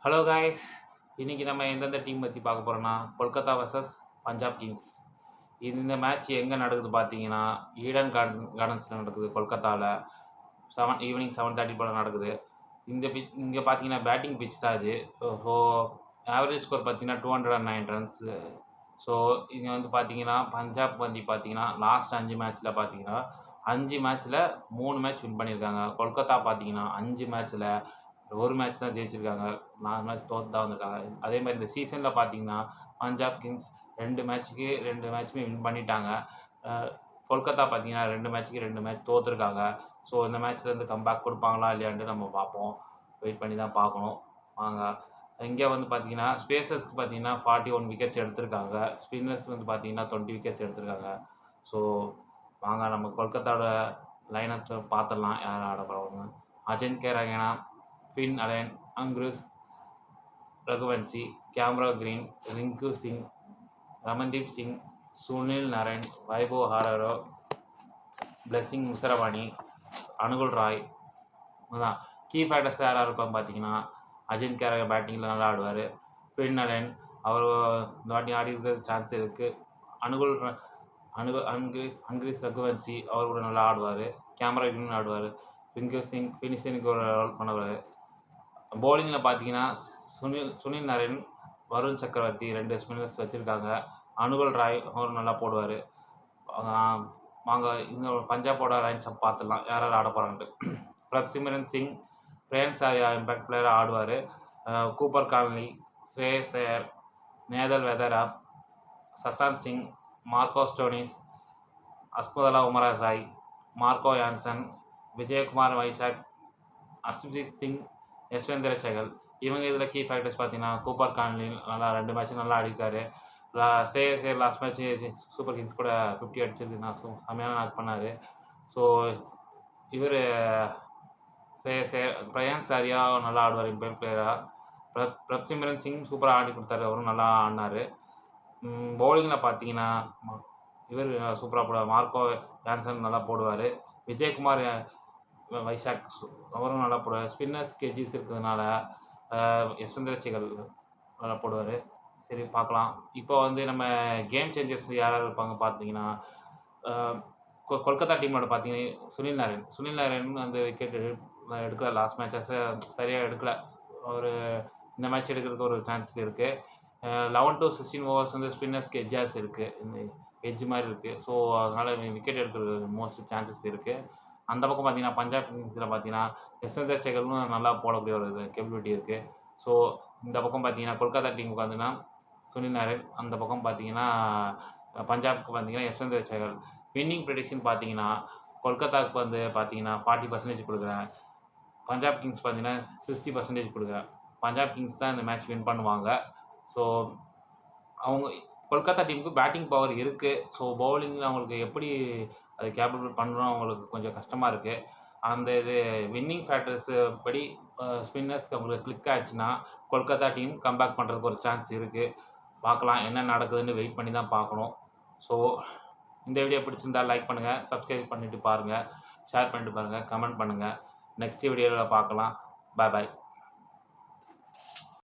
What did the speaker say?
Hello guys, இன்னைக்கு நம்ம எந்தெந்த டீம் பற்றி பார்க்க போகிறோம்னா கொல்கத்தா வர்சஸ் பஞ்சாப் கிங்ஸ். இந்த மேட்ச் எங்கே நடக்குது பார்த்தீங்கன்னா ஈடன் கார்டன்ஸில் நடக்குது கொல்கத்தாவில். ஈவினிங் 7:30 போல் நடக்குது. இந்த இங்கே பார்த்தீங்கன்னா பேட்டிங் பிச் தான் இது. ஸோ ஆவரேஜ் ஸ்கோர் பார்த்தீங்கன்னா 209 ரன்ஸ். ஸோ இங்கே வந்து பார்த்தீங்கன்னா பஞ்சாப் பார்த்தீங்கன்னா லாஸ்ட் 5 மேட்ச்சில் பார்த்தீங்கன்னா 5 மேட்ச்சில் 3 மேட்ச் வின் பண்ணியிருக்காங்க. கொல்கத்தா பார்த்தீங்கன்னா 5 மேட்ச்சில் ஒரு மேட்ச் தான் ஜெயிச்சிருக்காங்க. 4 மேட்ச் தோற்று தான் வந்திருக்காங்க. அதே மாதிரி இந்த சீசனில் பார்த்தீங்கன்னா பஞ்சாப் கிங்ஸ் 2 மேட்ச்சுமே வின் பண்ணிட்டாங்க. கொல்கத்தா பார்த்தீங்கன்னா 2 மேட்ச்சுக்கு 2 மேட்ச் தோற்றுருக்காங்க. ஸோ இந்த மேட்ச்லேருந்து கம்பேக் கொடுப்பாங்களா இல்லையான்ட்டு நம்ம பார்ப்போம். வெயிட் பண்ணி தான் பார்க்கணும். வாங்க. இங்கே வந்து பார்த்தீங்கன்னா ஸ்பேசர்ஸ்க்கு பார்த்தீங்கன்னா 41 விக்கெட்ஸ் எடுத்திருக்காங்க. ஸ்பின்னர்ஸ் வந்து பார்த்தீங்கன்னா 20 விக்கெட்ஸ் எடுத்திருக்காங்க. ஸோ வாங்க நம்ம கொல்கத்தாவோட லைனப்ஸை பார்த்துடலாம் யார் ஆட போகிறாங்க. Ajinkya Rahane, Finn Allen, Angkrish Raghuvanshi, Cameron Green, Rinku Singh, Ramandeep Singh, Sunil Narine, Vaibhav Arora, Blessing Muzarabani, Anukul Roy தான் கீ ஃபேக்டர்ஸ் யாராக இருப்பாங்க பார்த்தீங்கன்னா அஜின்க்யா ரஹானே பேட்டிங்கில் நல்லா ஆடுவார். ஃபின் அலன் அவர் இந்த வாட்டி ஆடி இருக்கிற சான்ஸ் இருக்குது. அங்குஸ் ரகுவன்சி அவர் கூட நல்லா ஆடுவார். கேமரா கிரீன் ஆடுவார். ரிங்கு சிங் ஃபினிஷிங்க்கு ஒரு ரோல் பண்ணுவார். பவுலிங்கில் பார்த்தீங்கன்னா சுனில் நரேன், வருண் சக்கரவர்த்தி 2 ஸ்பின்னர்ஸ் வச்சுருக்காங்க. அனுகுல் ராய் அவர் நல்லா போடுவார். வாங்க இங்கே பஞ்சாபோட லைன்ஸை பார்த்துடலாம் யார் ஆட போகிறான்ட்டு. பிரப்சிமரன் சிங், பிரேம்ஸ் ஆர்யா இம்பேக்ட் பிளேயராக ஆடுவார். கூப்பர் கால்னி, Shreyas Iyer, Nehal Wadhera, Shashank Singh, Marcus Stoinis, Azmatullah Omarzai, Marco Jansen, Vijaykumar Vyshak, Arshdeep Singh, Yuzvendra Chahal. இவங்க இதில் கீ ஃபேக்டர்ஸ் பார்த்தீங்கன்னா கூப்பர் கான்லி நல்லா 2 மேட்ச்சும் நல்லா ஆடிருக்காரு. Shreyas Iyer last match Super Kings கூட 50 அடிச்சது நான் செம்மையான நாக் பண்ணார். ஸோ இவர் ஸ்ரேயஸ் ஐயர், பிரயான்ஸ் ஆர்யா நல்லா ஆடுவார் இம்பேக்ட் பிளேயராக. பிரப்சிமரன் சிங் சூப்பராக ஆடி கொடுத்தாரு, அவரும் நல்லா ஆடினார். பவுலிங்கில் பார்த்தீங்கன்னா இவர் சூப்பராக போடுவார். மார்க்கோ யான்சன் நல்லா போடுவார். விஜயகுமார் வைசாக் அவரும் நல்லா போடுவார். ஸ்பின்னர்ஸ் கேஜிஸ் இருக்கிறதுனால யஸ்வேந்திர சகல் நல்லா போடுவார். சரி பார்க்கலாம். இப்போ வந்து நம்ம கேம் சேஞ்சர்ஸ் யாராவது இருப்பாங்க பார்த்தீங்கன்னா கொல்கத்தா டீமோட பார்த்தீங்கன்னா சுனில் நரேன் அந்த விக்கெட் எடுக்கல. லாஸ்ட் மேட்சஸை சரியாக எடுக்கலை. ஒரு இந்த மேட்ச் எடுக்கிறதுக்கு ஒரு சான்சஸ் இருக்குது. 11 to 16 ஓவர்ஸ் வந்து ஸ்பின்னர்ஸ்க்கு எட்ஜாஸ் இருக்குது, இந்த எட்ஜ் மாதிரி இருக்குது. ஸோ அதனால் விக்கெட் எடுக்கிறது மோஸ்ட் சான்சஸ் இருக்குது. அந்த பக்கம் பார்த்தீங்கன்னா பஞ்சாப் கிங்ஸில் பார்த்தீங்கன்னா யஸ்வேந்திர சகலும் நல்லா போடக்கூடிய ஒரு கேபிலிட்டி இருக்குது. ஸோ இந்த பக்கம் பார்த்தீங்கன்னா கொல்கத்தா டீமுக்கு பார்த்தீங்கன்னா சுனில் நரேன், அந்த பக்கம் பார்த்தீங்கன்னா பஞ்சாப்க்கு பார்த்தீங்கன்னா யஸ்வேந்திர சகல். வின்னிங் ப்ரெடிக்ஷன் பார்த்தீங்கன்னா கொல்கத்தாவுக்கு வந்து பார்த்தீங்கன்னா 40% கொடுக்குறேன். பஞ்சாப் கிங்ஸ் பார்த்தீங்கன்னா 60% கொடுக்குறேன். பஞ்சாப் கிங்ஸ் தான் இந்த மேட்ச் வின் பண்ணுவாங்க. ஸோ அவங்க கொல்கத்தா டீமுக்கு பேட்டிங் பவர் இருக்குது. ஸோ பவுலிங்கில் அவங்களுக்கு எப்படி அது கேபிள் பண்ணுறோம் அவங்களுக்கு கொஞ்சம் கஷ்டமாக இருக்குது. அந்த இது வின்னிங் ஃபேக்டர்ஸு படி ஸ்பின்னர்ஸ்க்கு அவங்களுக்கு கிளிக் ஆச்சுன்னா கொல்கத்தா டீம் கம்பேக் பண்ணுறதுக்கு ஒரு சான்ஸ் இருக்குது. பார்க்கலாம் என்ன நடக்குதுன்னு வெயிட் பண்ணி தான் பார்க்கணும். ஸோ இந்த வீடியோ பிடிச்சிருந்தால் லைக் பண்ணுங்கள், சப்ஸ்கிரைப் பண்ணிவிட்டு பாருங்கள், ஷேர் பண்ணிட்டு பாருங்கள், கமெண்ட் பண்ணுங்கள். நெக்ஸ்ட் வீடியோவில் பார்க்கலாம். பாய் பாய்.